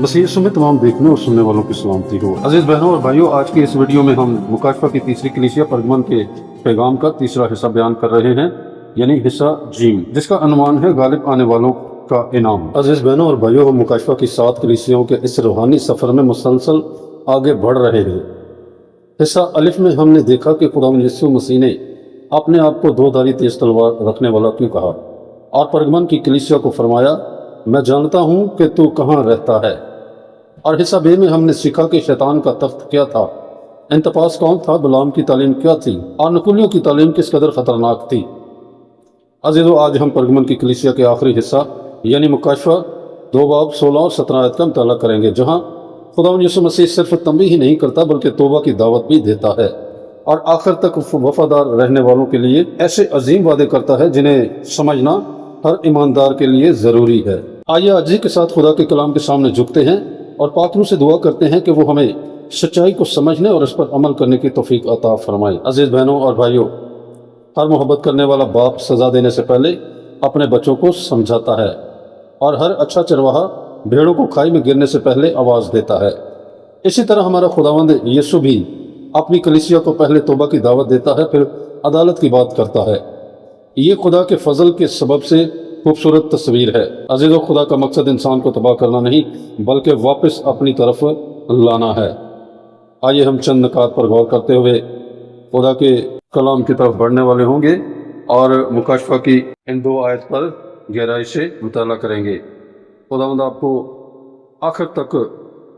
मसीह में तमाम देखने और सुनने वालों की सलामती हो। अजीज बहनों और भाइयों, आज की इस वीडियो में हम मुकाशफा की तीसरी कलीसिया परगमन के पैगाम का तीसरा हिस्सा बयान कर रहे हैं, यानी हिस्सा जीम, जिसका अनुमान है गालिब आने वालों का इनाम। अजीज बहनों और भाइयों, हम मुकाशफा की 7 कलीसियाओं के इस रूहानी सफर में मुसलसल आगे बढ़ रहे हैं। हिस्सा अलिफ में हमने देखा कि खुदावंद यीशु मसीह ने अपने आप को 2 धारी तेज तलवार रखने वाला क्यों कहा, और परगमन की कलीसिया को फरमाया, मैं जानता हूं कि तू कहाँ रहता है। और हिस्सा बे में हमने सीखा कि शैतान का तख्त क्या था, इंतपास कौन था, गुलाम की तालीम क्या थी, और नकुलियों की तालीम किस कदर खतरनाक थी। अजीजों, आज हम परगमन की कलीसिया के आखिरी हिस्सा यानी मुकाशफा 2 बाब 16 और 17 आयत का मुताला करेंगे, जहाँ खुदावंद यीशु मसीह सिर्फ तंबीह ही नहीं करता बल्कि तौबा की दावत भी देता है और आखिर तक वफादार रहने वालों के लिए ऐसे अजीम वादे करता है जिन्हें समझना हर ईमानदार के लिए ज़रूरी है। आइए आज ही के साथ खुदा के कलाम के सामने झुकते हैं और पाकरू से दुआ करते हैं कि वो हमें सच्चाई को समझने और इस पर अमल करने की तौफीक अता फरमाए। अजीज़ बहनों और भाइयों, हर मोहब्बत करने वाला बाप सज़ा देने से पहले अपने बच्चों को समझाता है और हर अच्छा चरवाहा भेड़ों को खाई में गिरने से पहले आवाज़ देता है। इसी तरह हमारा खुदावंद यीशु भी अपनी कलीसिया को पहले तौबा की दावत देता है, फिर अदालत की बात करता है। ये खुदा के फजल के सबब से खूबसूरत तस्वीर है। अजीज़ों, खुदा का मकसद इंसान को तबाह करना नहीं बल्कि वापस अपनी तरफ लाना है। आइए हम चंद नकात पर गौर करते हुए खुदा के कलाम की तरफ बढ़ने वाले होंगे और मुकाशफा की इन 2 आयत पर गहराई से मुताला करेंगे। खुदावंद आपको आखिर तक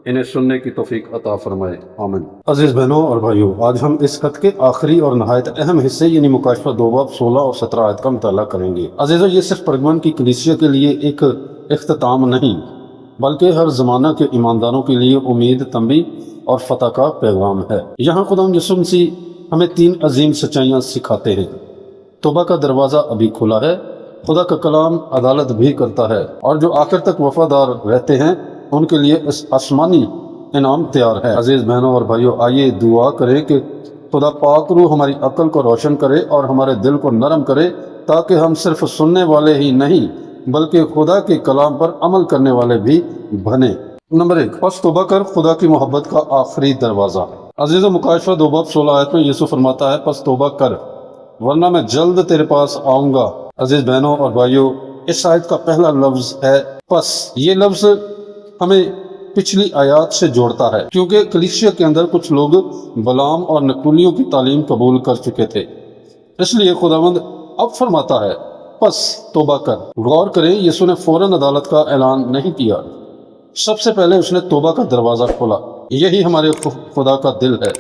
इन्हें सुनने की तौफीक अता फरमाए, आमीन। अजीज बहनों और भाइयों, आज हम इस खत के आखिरी और नहायत अहम हिस्से यानी मुकाशफा 2 बाब 16 और 17 आयत का मुताला करेंगे। अजीजों, ये सिर्फ परगमन की कलीसिया के लिए एक इख्तिताम नहीं बल्कि हर ज़माना के ईमानदारों के लिए उम्मीद, तंबीह और फतह का पैगाम है। यहाँ खुदावंद यीशु मसीह हमें 3 अजीम सच्चाइयाँ सिखाते हैं। तौबा का दरवाज़ा अभी खुला है, खुदा का कलाम अदालत भी करता है, और जो आखिर तक वफादार रहते हैं उनके लिए इस आसमानी इनाम तैयार है। अजीज़ बहनों और भाइयों, आइए दुआ करें कि खुदा पाक रूह हमारी अक्ल को रोशन करे और हमारे दिल को नरम करे, ताकि हम सिर्फ सुनने वाले ही नहीं बल्कि खुदा के कलाम पर अमल करने वाले भी बने। नंबर 1, पस तौबा कर, खुदा की मोहब्बत का आखिरी दरवाज़ा। अजीज़ों, मुकाशफा 2 बाब 16 आयत में यीशु फरमाता है, पस तौबा कर वरना मैं जल्द तेरे पास आऊँगा। अजीज़ बहनों और भाइयों, इस आयत का पहला लफ्ज़ है पस। ये लफ्ज़ हमें पिछली आयत से जोड़ता है, क्योंकि कलीसिया के अंदर कुछ लोग बलाम और नकुलियों की तालीम कबूल कर चुके थे। इसलिए खुदावंद अब फरमाता है, बस तौबा कर। गौर करें, यीशु ने फौरन अदालत का ऐलान नहीं किया, सबसे पहले उसने तौबा का दरवाज़ा खोला। यही हमारे खुदा का दिल है।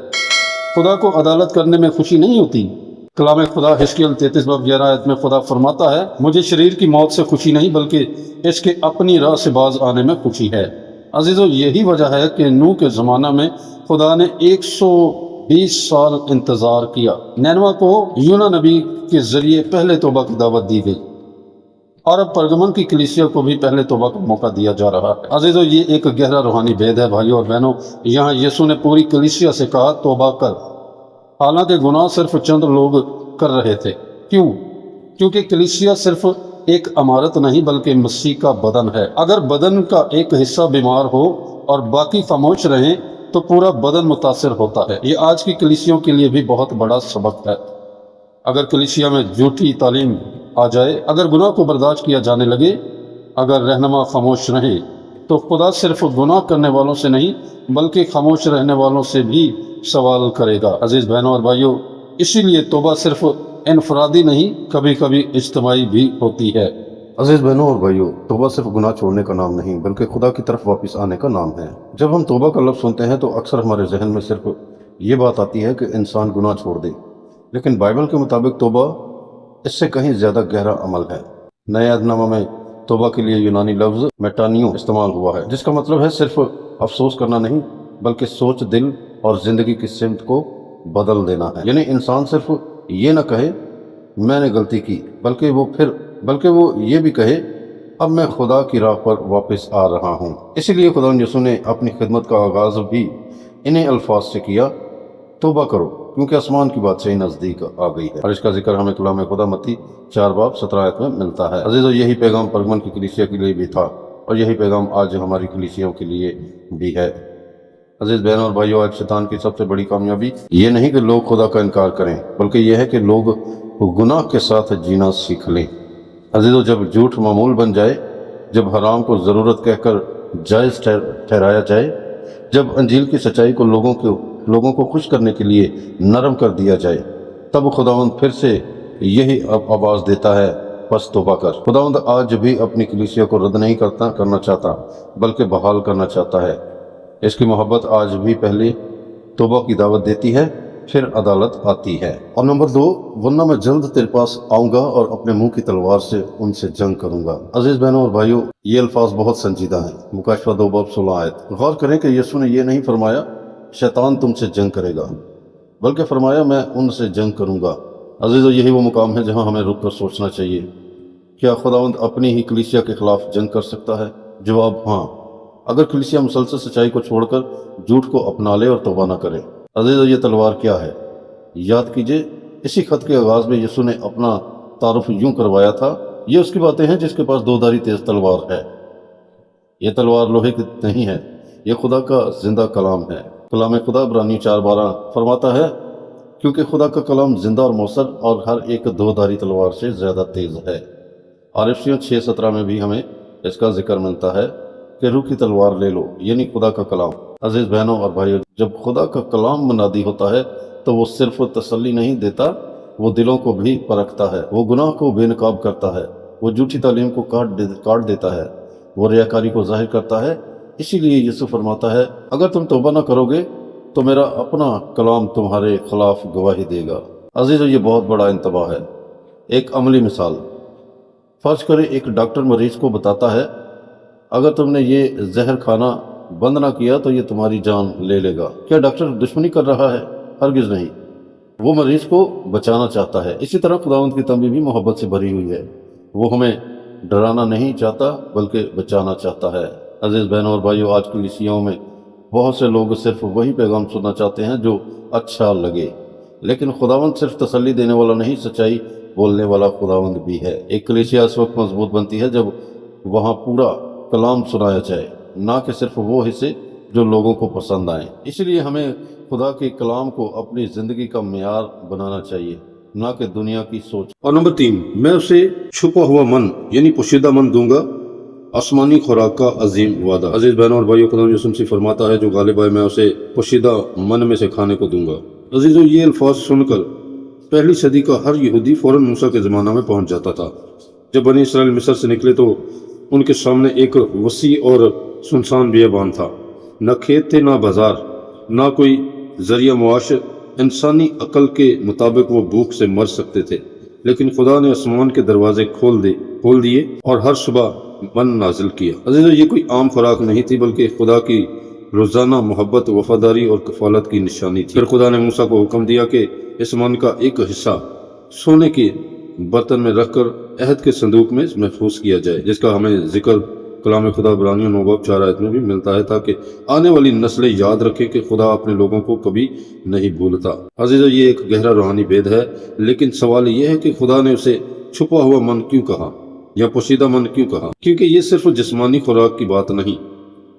खुदा को अदालत करने में खुशी नहीं होती। कलाम खुदा हिस्कियल 33 बाब 11 आयत में खुदा फरमाता है, मुझे शरीर की मौत से खुशी नहीं बल्कि इसके अपनी राह से बाज आने में खुशी है। अजीज़ों, यही वजह है कि नूह के ज़माना में खुदा ने 120 साल इंतज़ार किया। नैनवा को यूना नबी के ज़रिए पहले तौबा की दावत दी गई और अब परगमन की कलीसिया को भी पहले तौबा का मौका दिया जा रहा है। अजीज़ों, ये एक गहरा रूहानी भेद है। भाइयों और बहनों, यहाँ यीशु ने पूरी कलीसिया से कहा, तौबा कर। हालांकि गुनाह सिर्फ चंद लोग कर रहे थे। क्यों? क्योंकि कलीसिया सिर्फ एक इमारत नहीं बल्कि मसीह का बदन है। अगर बदन का एक हिस्सा बीमार हो और बाकी खामोश रहें तो पूरा बदन मुतासिर होता है। ये आज की कलीसियों के लिए भी बहुत बड़ा सबक है। अगर कलीसिया में झूठी तालीम आ जाए, अगर गुनाह को बर्दाश्त किया जाने लगे, अगर रहनुमा खामोश रहे, तो खुदा सिर्फ गुनाह करने वालों से नहीं बल्कि खामोश रहने वालों से भी सवाल करेगा। अजीज बहनों और भाइयों, इसीलिए तौबा सिर्फ इनफरादी नहीं, कभी कभी इज्तिमाई भी होती है। अजीज बहनों और भाइयों, तौबा सिर्फ गुनाह छोड़ने का नाम नहीं बल्कि खुदा की तरफ वापस आने का नाम है। जब हम तौबा का लफ्ज़ सुनते हैं तो अक्सर हमारे जहन में सिर्फ ये बात आती है कि इंसान गुनाह छोड़ दे, लेकिन बाइबल के मुताबिक तौबा इससे कहीं ज़्यादा गहरा अमल है। नए अहदनामा में तौबा के लिए यूनानी लफ्ज़ मेटानियो इस्तेमाल हुआ है, जिसका मतलब है सिर्फ अफसोस करना नहीं बल्कि सोच, दिल और ज़िंदगी की सिमत को बदल देना है। यानी इंसान सिर्फ ये न कहे मैंने गलती की, बल्कि वो ये भी कहे अब मैं खुदा की राह पर वापस आ रहा हूँ। इसीलिए खुदा यीशु ने अपनी खिदमत का आगाज़ भी इन्हीं अल्फाज से किया, तौबा करो क्योंकि आसमान की बादशाही नज़दीक आ गई है। और इसका जिक्र हमें कलाम खुदा मत्ती 4 बाब 17 आयत में मिलता है। अजीज़ों, यही पैगाम परगमन की कलीसिया के लिए भी था اور یہی پیغام آج ہماری کلیسیوں کے لیے بھی ہے۔ عزیز بہنوں اور بھائیوں، آج شیطان کی سب سے بڑی کامیابی یہ نہیں کہ لوگ خدا کا انکار کریں، بلکہ یہ ہے کہ لوگ گناہ کے ساتھ جینا سیکھ لیں۔ عزیزو، جب جھوٹ معمول بن جائے، جب حرام کو ضرورت کہہ کر جائز ٹھہرایا جائے، جب انجیل کی سچائی کو لوگوں کو خوش کرنے کے لیے نرم کر دیا جائے، تب خداوند پھر سے یہی آواز دیتا ہے، پس توبہ کر۔ خداوند آج بھی اپنی کلیسیا کو رد نہیں کرنا چاہتا، بلکہ بحال کرنا چاہتا ہے۔ اس کی محبت آج بھی پہلے توبہ کی دعوت دیتی ہے، پھر عدالت آتی ہے۔ اور نمبر 2، ورنہ میں جلد تیرے پاس آؤں گا اور اپنے منہ کی تلوار سے ان سے جنگ کروں گا۔ عزیز بہنوں اور بھائیوں، یہ الفاظ بہت سنجیدہ ہیں۔ مکاشفہ 2:16 غور کریں کہ یسوع نے یہ نہیں فرمایا شیطان تم سے جنگ کرے گا، بلکہ فرمایا میں ان سے جنگ کروں گا۔ عزیزو، یہی وہ مقام ہے جہاں ہمیں رک کر سوچنا چاہیے، کیا خداوند اپنی ہی کلیسیا کے خلاف جنگ کر سکتا ہے؟ جواب ہاں، اگر کلیسیا مسلسل سچائی کو چھوڑ کر جھوٹ کو اپنا لے اور توبہ نہ کرے۔ عزیزو، یہ تلوار کیا ہے؟ یاد کیجئے، اسی خط کے آغاز میں یسوع نے اپنا تعارف یوں کروایا تھا، یہ اس کی باتیں ہیں جس کے پاس دو دھاری تیز تلوار ہے۔ یہ تلوار لوہے کی نہیں ہے، یہ خدا کا زندہ کلام ہے۔ کلام خدا عبرانیوں 4:12 فرماتا ہے، کیونکہ خدا کا کلام زندہ اور مؤثر اور ہر ایک دو دھاری تلوار سے زیادہ تیز ہے۔ اور افسیوں 6:17 میں بھی ہمیں اس کا ذکر ملتا ہے کہ روح کی تلوار لے لو، یعنی خدا کا کلام۔ عزیز بہنوں اور بھائیوں، جب خدا کا کلام منادی ہوتا ہے تو وہ صرف تسلی نہیں دیتا، وہ دلوں کو بھی پرکھتا ہے، وہ گناہ کو بے نقاب کرتا ہے، وہ جھوٹی تعلیم کو کاٹ دیتا ہے، وہ ریاکاری کو ظاہر کرتا ہے۔ اسی لیے یسوع فرماتا ہے، اگر تم توبہ نہ کرو گے تو میرا اپنا کلام تمہارے خلاف گواہی دے گا۔ عزیزو، یہ بہت بڑا انتباہ ہے۔ ایک عملی مثال، فرض کریں ایک ڈاکٹر مریض کو بتاتا ہے، اگر تم نے یہ زہر کھانا بند نہ کیا تو یہ تمہاری جان لے لے گا۔ کیا ڈاکٹر دشمنی کر رہا ہے؟ ہرگز نہیں، وہ مریض کو بچانا چاہتا ہے۔ اسی طرح خداوند کی تنبیہ بھی محبت سے بھری ہوئی ہے، وہ ہمیں ڈرانا نہیں چاہتا بلکہ بچانا چاہتا ہے۔ عزیز بہنوں اور بھائیوں، آج کلیسیاؤں میں بہت سے لوگ صرف وہی پیغام سننا چاہتے ہیں جو اچھا لگے، لیکن خداوند صرف تسلی دینے والا نہیں، سچائی بولنے والا خداوند بھی ہے۔ ایک کلیسیا اس وقت مضبوط بنتی ہے جب وہاں پورا کلام سنایا جائے، نہ کہ صرف وہ حصے جو لوگوں کو پسند آئیں۔ اس لیے ہمیں خدا کے کلام کو اپنی زندگی کا معیار بنانا چاہیے، نہ کہ دنیا کی سوچ۔ اور نمبر 3، میں اسے چھپا ہوا من یعنی پوشیدہ من دوں گا، آسمانی خوراک کا عظیم وعدہ۔ عزیز بہنوں اور بھائیوں، خدا یسوع مسیح فرماتا ہے، جو غالب آئے میں اسے پوشیدہ من میں سے کھانے کو دوں گا۔ عزیزو، یہ الفاظ سن کر پہلی صدی کا ہر یہودی فوراً موسیٰ کے زمانہ میں پہنچ جاتا تھا۔ جب بنی اسرائیل مصر سے نکلے تو ان کے سامنے ایک وسیع اور سنسان بیابان تھا، نہ کھیت تھے نہ بازار، نہ کوئی ذریعہ معاش۔ انسانی عقل کے مطابق وہ بھوک سے مر سکتے تھے، لیکن خدا نے آسمان کے دروازے کھول دیے اور ہر صبح من نازل کیا۔ عزیزو، یہ کوئی عام خوراک نہیں تھی، بلکہ خدا کی روزانہ محبت، وفاداری اور کفالت کی نشانی تھی۔ پھر خدا نے موسیٰ کو حکم دیا کہ اس من کا ایک حصہ سونے کے برتن میں رکھ کر عہد کے صندوق میں محفوظ کیا جائے، جس کا ہمیں ذکر کلام خدا عبرانیوں 9:4 میں بھی ملتا ہے، تاکہ آنے والی نسلیں یاد رکھیں کہ خدا اپنے لوگوں کو کبھی نہیں بھولتا۔ عزیزو، یہ ایک گہرا روحانی بید ہے، لیکن سوال یہ ہے کہ خدا نے اسے چھپا ہوا من کیوں کہا یا پوشیدہ من کیوں کہا؟ کیونکہ یہ صرف جسمانی خوراک کی بات نہیں،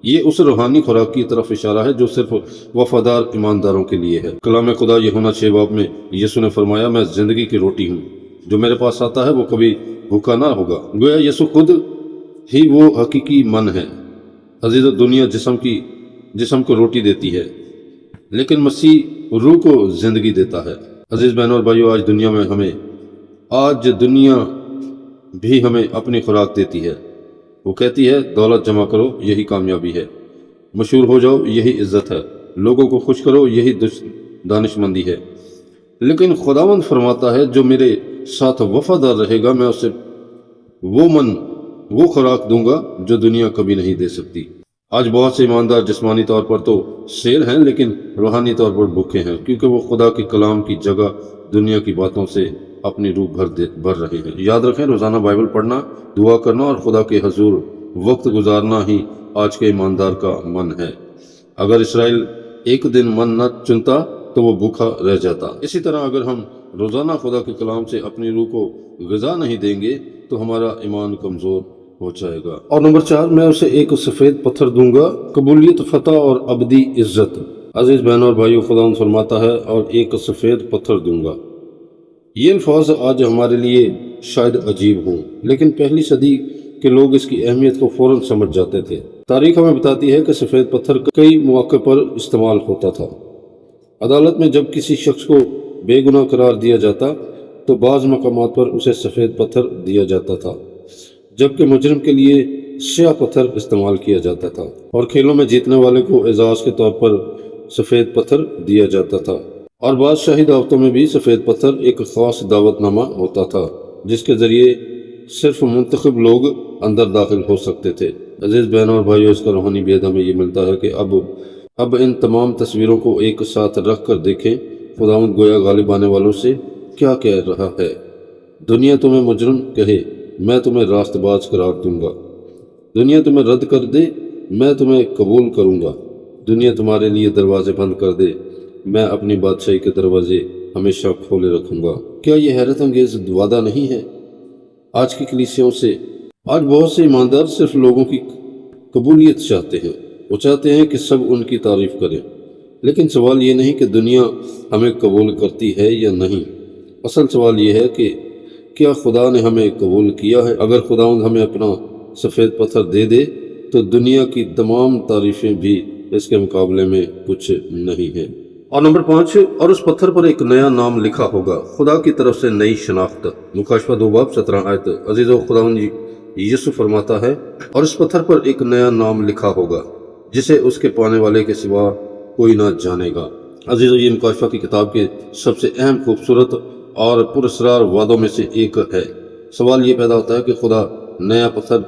یہ اس روحانی خوراک کی طرف اشارہ ہے جو صرف وفادار ایمانداروں کے لیے ہے۔ کلام خدا یوحنا 6 میں یسوع نے فرمایا، میں زندگی کی روٹی ہوں، جو میرے پاس آتا ہے وہ کبھی بھوکا نہ ہوگا۔ گویا یسوع خود ہی وہ حقیقی من ہے۔ عزیزو، دنیا جسم کو روٹی دیتی ہے، لیکن مسیح روح کو زندگی دیتا ہے۔ عزیز بہنوں اور بھائیوں، آج دنیا بھی ہمیں اپنی خوراک دیتی ہے۔ وہ کہتی ہے، دولت جمع کرو، یہی کامیابی ہے، مشہور ہو جاؤ، یہی عزت ہے، لوگوں کو خوش کرو، یہی دانش مندی ہے۔ لیکن خداوند فرماتا ہے، جو میرے ساتھ وفادار رہے گا، میں اسے وہ خوراک دوں گا جو دنیا کبھی نہیں دے سکتی۔ آج بہت سے ایماندار جسمانی طور پر تو شیر ہیں، لیکن روحانی طور پر بھوکے ہیں، کیونکہ وہ خدا کے کلام کی جگہ دنیا کی باتوں سے اپنی روح بھر رہے ہیں۔ یاد رکھیں، روزانہ بائبل پڑھنا، دعا کرنا اور خدا کے حضور وقت گزارنا ہی آج کے ایماندار کا من ہے۔ اگر اسرائیل ایک دن من نہ چنتا تو وہ بھوکا رہ جاتا۔ اسی طرح اگر ہم روزانہ خدا کے کلام سے اپنی روح کو غذا نہیں دیں گے تو ہمارا ایمان کمزور हो जाएगा। और नंबर 4, मैं उसे एक सफ़ेद पत्थर दूंगा, कबूलियत, फतह और अबदी इज्जत। अजीज बहनों और भाइयों, खुदा फरमाता है और एक सफ़ेद पत्थर दूंगा। ये अल्फाज आज हमारे लिए शायद अजीब हों, लेकिन पहली सदी के लोग इसकी अहमियत को फौरन समझ जाते थे। तारीख हमें बताती है कि सफ़ेद पत्थर कई मौक़े पर इस्तेमाल होता था। अदालत में जब किसी शख्स को बेगुनाह करार दिया जाता तो बाज़ मकामात पर उसे सफ़ेद पत्थर दिया जाता था, जबकि मुजरिम के लिए स्याह पत्थर इस्तेमाल किया जाता था। और खेलों में जीतने वाले को एजाज़ के तौर पर सफ़ेद पत्थर दिया जाता था। और बाद शाही दावतों में भी सफ़ेद पत्थर एक ख़ास दावतनामा होता था, जिसके ज़रिए सिर्फ मुंतखब लोग अंदर दाखिल हो सकते थे। अजीज़ बहनों और भाइयों, इसका रूहानी भेद हमें ये मिलता है कि अब इन तमाम तस्वीरों को एक साथ रख कर देखें। खुदावंद गोया गालिब आने वालों से क्या कह रहा है। दुनिया तुम्हें मुजरिम कहे, मैं तुम्हें रास्तबाज करार दूंगा। दुनिया तुम्हें रद्द कर दे, मैं तुम्हें कबूल करूंगा। दुनिया तुम्हारे लिए दरवाजे बंद कर दे, मैं अपनी बादशाही के दरवाजे हमेशा खोले रखूंगा। क्या ये हैरत अंगेज वादा नहीं है? आज की कलीसियाओं से आज बहुत से ईमानदार सिर्फ लोगों की कबूलियत चाहते हैं। वो चाहते हैं कि सब उनकी तारीफ करें, लेकिन सवाल ये नहीं कि दुनिया हमें कबूल करती है या नहीं। असल सवाल ये है कि क्या खुदा ने हमें कबूल किया है। अगर खुदावंद हमें अपना सफ़ेद पत्थर दे दे तो दुनिया की तमाम तारीफ़ें भी इसके मुकाबले में कुछ नहीं है। और नंबर 5, और उस पत्थर पर एक नया नाम लिखा होगा, खुदा की तरफ से नई शनाख्त। मुकाशफा 2 बाब 17 आयत। अजीज़ो, खुदावंद यीशु फरमाता है और इस पत्थर पर एक नया नाम लिखा होगा जिसे उसके पाने वाले के सिवा कोई ना जानेगा। अजीज़ो, ये मुकाशफा की किताब के सबसे अहम, खूबसूरत और पुरस्कार वादों में से एक है। सवाल ये पैदा होता है कि खुदा नया पत्थर,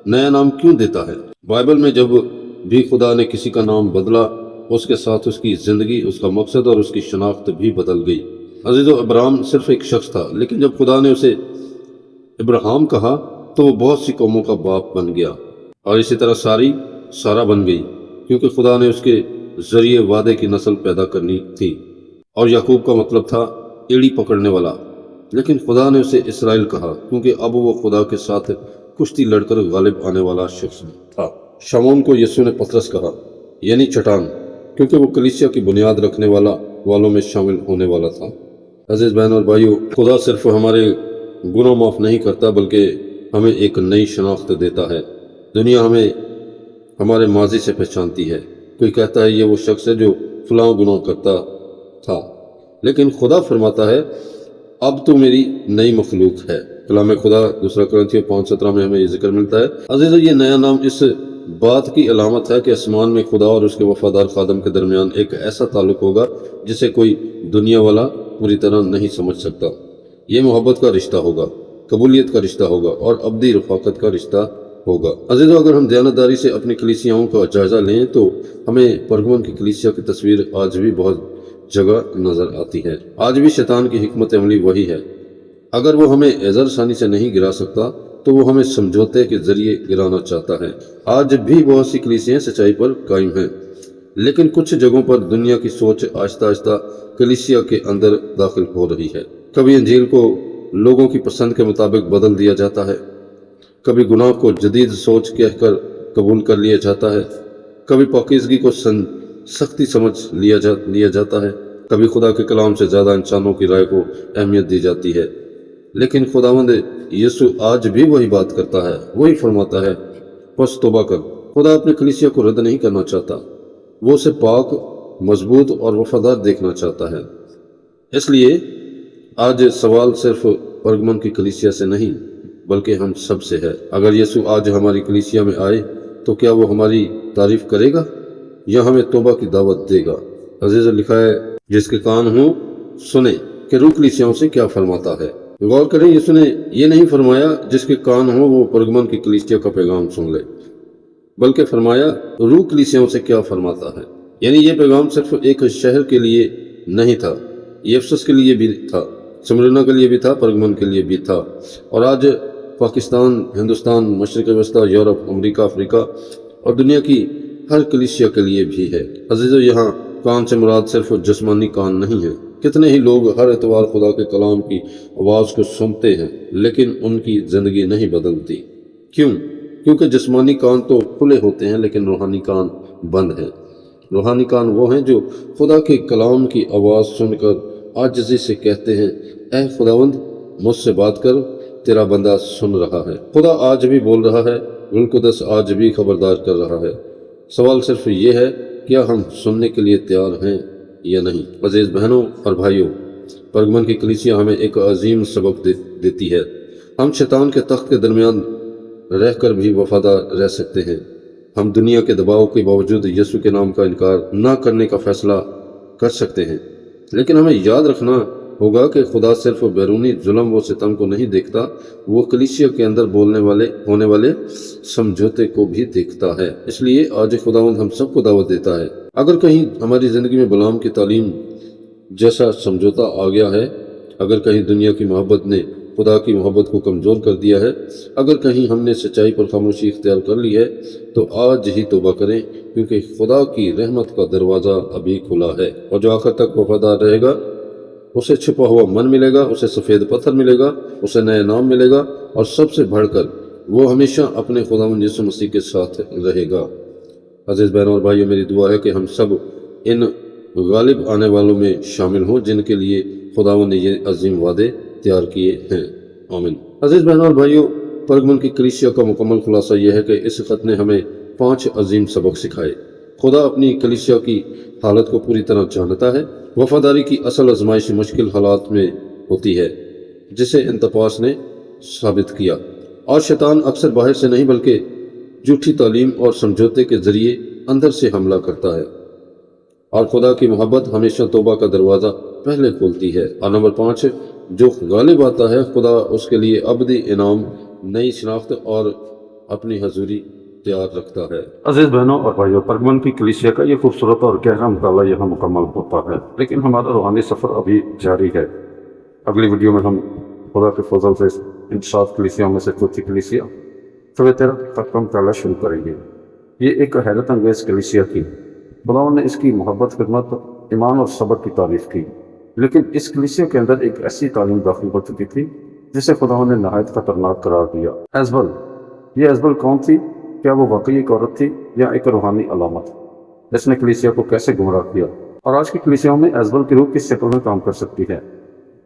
नया नाम क्यों देता है। बाइबल में जब भी खुदा ने किसी का नाम बदला, उसके साथ उसकी ज़िंदगी, उसका मकसद और उसकी शनाख्त भी बदल गई। अजीज़ो, अब्राहम सिर्फ एक शख्स था, लेकिन जब खुदा ने उसे इब्राहिम कहा तो वो बहुत सी कौमों का बाप बन गया। और इसी तरह सारा बन गई, क्योंकि खुदा ने उसके ज़रिए वादे की नस्ल पैदा करनी थी। और याकूब का मतलब था एड़ी पकड़ने वाला, लेकिन खुदा ने उसे इसराइल कहा, क्योंकि अब वो खुदा के साथ कुश्ती लड़कर गालिब आने वाला शख्स था। शमौन को यीशु ने पतरस कहा, यानी चट्टान, क्योंकि वो कलीसिया की बुनियाद रखने वालों में शामिल होने वाला था। अजीज बहनों और भाइयों, खुदा सिर्फ हमारे गुनाह माफ़ नहीं करता, बल्कि हमें एक नई शनाख्त देता है। दुनिया हमें हमारे माजी से पहचानती है। कोई कहता है ये वो शख्स है जो फलां गुनाह करता था, लेकिन खुदा फरमाता है अब तो मेरी नई मखलूक है। कलाम खुदा 2 कुरिन्थियों 5:17 में हमें ये जिक्र मिलता है। अजीज़ों, ये नया नाम इस बात की अलामत है कि आसमान में खुदा और उसके वफादार खादम के दरमियान एक ऐसा ताल्लुक होगा जिसे कोई दुनिया वाला पूरी तरह नहीं समझ सकता। ये मोहब्बत का रिश्ता होगा, कबूलियत का रिश्ता होगा और अब्दी रफाकत का रिश्ता होगा। अजीज़ों, अगर हम दयानतदारी से अपनी कलीसियाओं का जायज़ा लें तो हमें परगमन की कलीसिया की तस्वीर आज भी बहुत जगह नज़र आती है। आज भी शैतान की हिकमत अमली वही है। अगर वो हमें एज़र आसानी से नहीं गिरा सकता तो वो हमें समझौते के जरिए गिराना चाहता है। आज भी बहुत सी कलीसियाँ सच्चाई पर कायम हैं, लेकिन कुछ जगहों पर दुनिया की सोच आहिस्ता आहिस्ता कलीसिया के अंदर दाखिल हो रही है। कभी अंजील को लोगों की पसंद के मुताबिक बदल दिया जाता है, कभी गुनाह को जदीद सोच कहकर कबूल कर लिया जाता है, कभी पाकीज़गी को सख्ती समझ लिया जाता है, कभी खुदा के कलाम से ज़्यादा इंसानों की राय को अहमियत दी जाती है। लेकिन खुदावंद यीशु आज भी वही बात करता है, वही फरमाता है, बस तौबा कर। खुदा अपने कलीसिया को रद्द नहीं करना चाहता, वो उसे पाक, मजबूत और वफादार देखना चाहता है। इसलिए आज सवाल सिर्फ परगमन की कलीसिया से नहीं बल्कि हम सब से है। अगर यीशु आज हमारी कलीसिया में आए तो क्या वो हमारी तारीफ करेगा या हमें तौबा की दावत देगा। अजीज़, लिखा है जिसके कान हो सुने कि रूह कलीसियाओं से क्या फरमाता है। गौर करें, यीशु ने ये नहीं फरमाया जिसके कान हो वो परगमन की कलीसिया का पैगाम सुन ले, बल्कि फरमाया रूह कलीसियाओं से क्या फरमाता है। यानी ये पैगाम सिर्फ एक शहर के लिए नहीं था, ये अफसस के लिए भी था, स्मिरना के लिए भी था, परगमन के लिए भी था। और आज पाकिस्तान, हिंदुस्तान, मशरिक़ वस्ता, यूरोप, अमेरिका, अफ्रीका और दुनिया की हर कलीसिया के लिए भी है। अजीज़ों, यहाँ कान से मुराद सिर्फ जिस्मानी कान नहीं है। कितने ही लोग हर एतवार खुदा के कलाम की आवाज़ को सुनते हैं, लेकिन उनकी ज़िंदगी नहीं बदलती। क्यों? क्योंकि जिस्मानी कान तो खुले होते हैं लेकिन रूहानी कान बंद हैं। रूहानी कान वो हैं जो खुदा के कलाम की आवाज़ सुनकर आजिज़ी से कहते हैं, ऐ खुदावंद मुझसे बात कर, तेरा बंदा सुन रहा है। खुदा आज भी बोल रहा है, रूह कुदस आज भी खबरदार कर रहा है। सवाल सिर्फ ये है, क्या हम सुनने के लिए तैयार हैं या नहीं। अजीज बहनों और भाइयों, परगमन की कलीसिया हमें एक अजीम सबक देती है। हम शैतान के तख्त के दरमियान रहकर भी वफादार रह सकते हैं। हम दुनिया के दबाव के बावजूद यीशु के नाम का इनकार न करने का फैसला कर सकते हैं। लेकिन हमें याद रखना होगा कि खुदा सिर्फ बैरूनी जुल्म व सितम को नहीं देखता, वो कलीसिया के अंदर होने वाले समझौते को भी देखता है। इसलिए आज खुदावंद हम सबको दावत देता है, अगर कहीं हमारी ज़िंदगी में गुलाम की तालीम जैसा समझौता आ गया है, अगर कहीं दुनिया की मोहब्बत ने खुदा की मोहब्बत को कमज़ोर कर दिया है, अगर कहीं हमने सच्चाई पर खामोशी इख्तियार कर ली है, तो आज ही तौबा करें, क्योंकि खुदा की रहमत का दरवाज़ा अभी खुला है। और जो आखिर तक वफादार रहेगा उसे छिपा हुआ मन मिलेगा, उसे सफ़ेद पत्थर मिलेगा, उसे नया नाम मिलेगा, और सबसे बढ़कर वो हमेशा अपने खुदावंद यीशु मसीह के साथ रहेगा। अजीज़ बहनों और भाइयों, मेरी दुआ है कि हम सब इन गालिब आने वालों में शामिल हों जिनके लिए खुदावंद ने ये अजीम वादे तैयार किए हैं। आमीन। अजीज़ बहनों और भाइयों, परगमन की कलीसिया का मुकम्मल खुलासा यह है कि इस खत ने हमें 5 अजीम सबक सिखाए। खुदा अपनी कलीसिया की हालत को पूरी तरह जानता है। वफादारी की असल आजमाइश मुश्किल हालात में होती है, जिसे इंतपास ने साबित किया, और शैतान अक्सर बाहर से नहीं बल्कि झूठी तालीम और समझौते के जरिए अंदर से हमला करता है। और खुदा की मोहब्बत हमेशा तौबा का दरवाज़ा पहले खोलती है। और नंबर 5, जो गालिब आता है, खुदा उसके लिए अबदी इनाम, नई शनाख्त और अपनी हजूरी तैयार रखता है। अजीज बहनों और भाइयों, परगमन की कलीसिया का ये खूबसूरत और गहरा मुताला यहाँ मुकम्मल होता है, लेकिन हमारा रूहानी सफ़र अभी जारी है। अगली वीडियो में हम खुदा के फजल से इन 7 कलीसियाओं में से चौथी कलीसिया सवेतेरा तक का मुताला शुरू करेंगे। ये एक हैरत अंगेज कलीसिया थी। खुदा ने इसकी मोहब्बत, खिदमत, ईमान और सब्र की तारीफ की, लेकिन इस कलीसिया के अंदर एक ऐसी तालीम दाखिल हो चुकी थी जिसे खुदा ने नहायत खतरनाक करार दिया। एजबल, ये एजबल कौन थी? क्या वो वाकई एक औरत थी या एक रूहानी अलामत? इसने कलीसिया को कैसे गुमराह किया? और आज की कलीसियाओं में एजबल की रूह किस शक्ल में काम कर सकती है?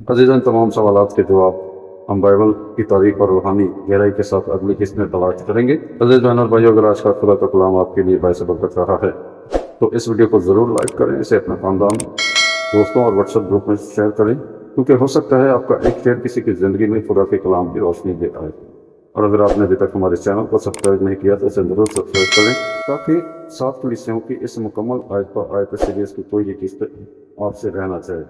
अजीज़, इन तमाम सवालात के जवाब हम बाइबल की तारीख और रूहानी गहराई के साथ अगली किस्त में तलाश करेंगे। अजीज़ बहनों और भाइयों, अगर आज का खुदा का कलाम आपके लिए बायस बरकत रहा है तो इस वीडियो को ज़रूर लाइक करें, इसे अपने खानदान, दोस्तों और व्हाट्सएप ग्रुप में शेयर करें, क्योंकि हो सकता है आपका एक शेयर किसी की ज़िंदगी में खुदा के कलाम की रोशनी दे आए। और अगर आपने अभी तक हमारे चैनल को सब्सक्राइब नहीं किया तो इसे ज़रूर सब्सक्राइब करें, ताकि 7 कलीसियाओं की इस मुकम्मल आयत पर आयत सीरीज़ की कोई भी किस्त आपसे रहना चाहे।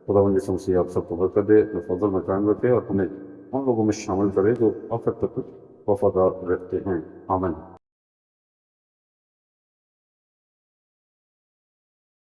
खुदावंद यीशु मसीह आप सबको बरकत दे, अपने फजल में कायम रखे और हमें उन लोगों में शामिल करे जो आखिर तक वफादार रहते हैं। आमीन।